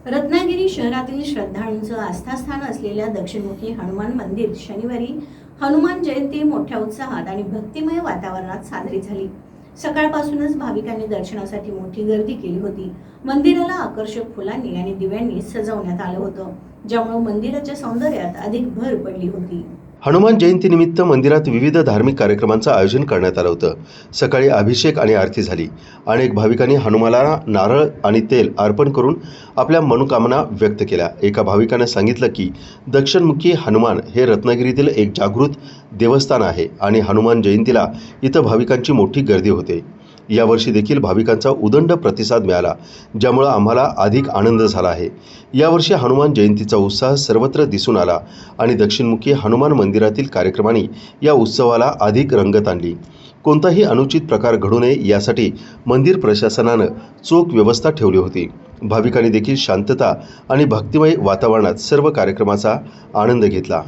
रत्नागिरी शहरातील श्रद्धाळूंचं आस्थास्थान असलेल्या दक्षिणमुखी हनुमान मंदिर शनिवारी हनुमान जयंती मोठ्या उत्साहात आणि भक्तिमय वातावरणात साजरी झाली। सकाळपासूनच भाविकांनी दर्शनासाठी मोठी गर्दी केली होती। मंदिराला आकर्षक फुलांनी आणि दिव्यांनी सजवण्यात आलं होतं, ज्यामुळे मंदिराच्या सौंदर्यात अधिक भर पडली होती। हनुमान जयंतीनिमित्त मंदिरात विविध धार्मिक कार्यक्रमांचं आयोजन करण्यात आलं होतं। सकाळी अभिषेक आणि आरती झाली। अनेक भाविकांनी हनुमानाला नारळ आणि तेल अर्पण करून आपल्या मनोकामना व्यक्त केल्या। एका भाविकाने सांगितलं की दक्षिणमुखी हनुमान हे रत्नागिरीतील एक जागृत देवस्थान आहे आणि हनुमान जयंतीला इथं भाविकांची मोठी गर्दी होते। यावर्षी देखील भाविकांचा उदंड प्रतिसाद मिळाला, ज्यामुळे आम्हाला अधिक आनंद झाला आहे। यावर्षी हनुमान जयंतीचा उत्साह सर्वत्र दिसून आला आणि दक्षिणमुखी हनुमान मंदिरातील कार्यक्रमांनी या उत्सवाला अधिक रंगत आणली। कोणताही अनुचित प्रकार घडू नये यासाठी मंदिर प्रशासनानं चोख व्यवस्था ठेवली होती। भाविकांनी देखील शांतता आणि भक्तिमय वातावरणात सर्व कार्यक्रमाचा आनंद घेतला।